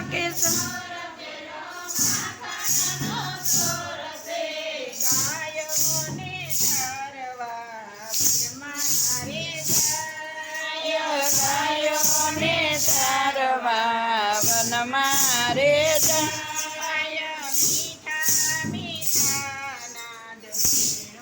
કિશોર ગાયોને ચારવા વન મારે જાય મીઠા મીઠા નાદ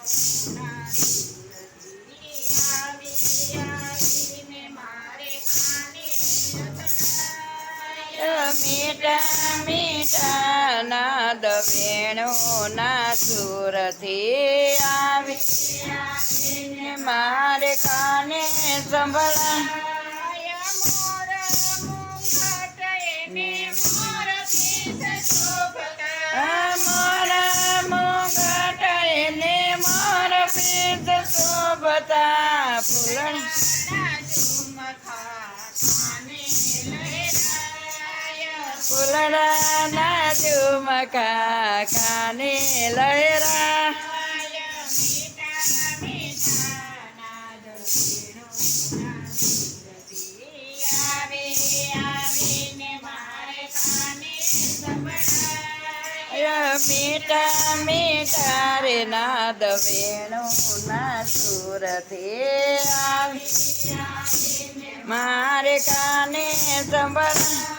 મીઠા મીઠા નાદ વેણુના સુરથી આવી મારે કાને સંભળા મોરા મુગટ એને મોર પીત શોભતા ફૂલણ ફૂલડાના ઝુમકા કાને લહેરા મીઠા મીઠા રે નાદ વેણુના સુરથી આવી મારે કાને સંભળા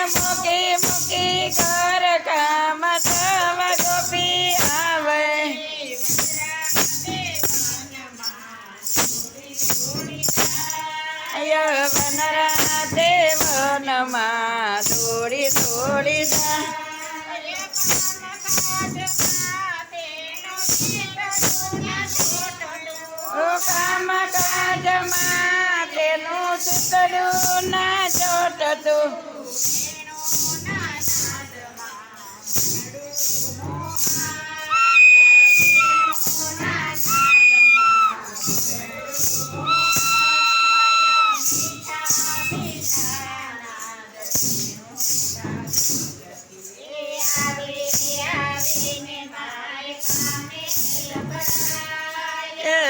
મૂકી મૂકી ઘર કામ થવ ગોપી આવે વનરા દેવનમાં દોડી દોડી કામ કાજમાં તેનું ચૂકડું ના ચોટતું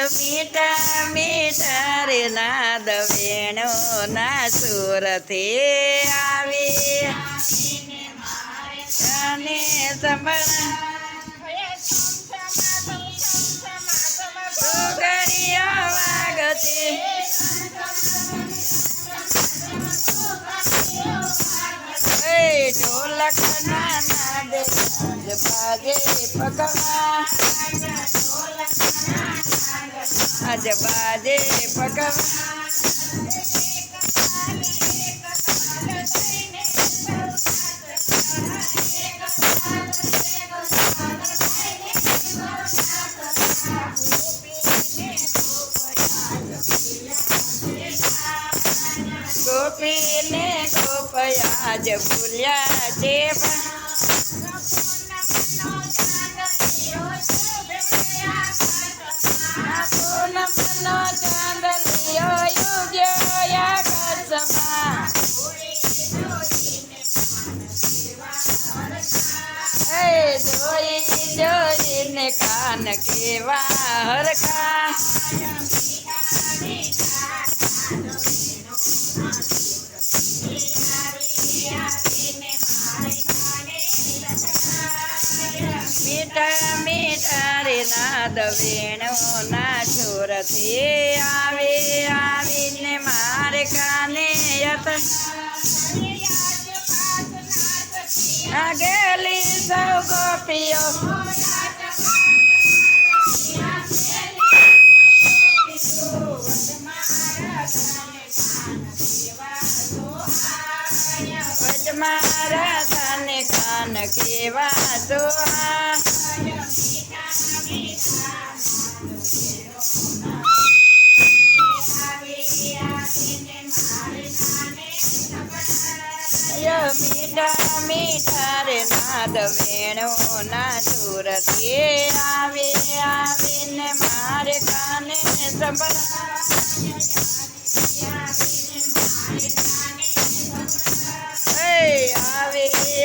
મીઠા મીઠા રે નાદ વેણુના સુરથી આવી અને સંભળા ઘડીઓ વાગતી ઢોલક ના નાદે બાજે પગમાં આજ બાજે પગમાં ગોપીને ગોપયા જ ભૂલ્યા છે પૂનમનો ચાંદલિયો યુગ્યો આકાશમાં જોઈ જોઈને કાન કેવા હરખા મીઠા મીઠા રે નાદ વેણુના સુરથી આવીને મારે કાને ગેલી સૌ ગોપીઓ મારા કાને કાન કેવા દોહા મીઠા મીઠા રે નાદ વેણુના સુરથી આવીને મારે કાને સંભળા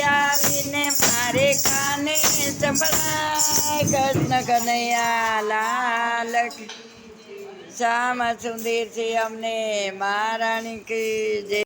આવીને મારે કાને સંભળાય કૃષ્ણ કનૈયા લાલ શ્યામ સુંદર છે અમને મહારાણી કી જય.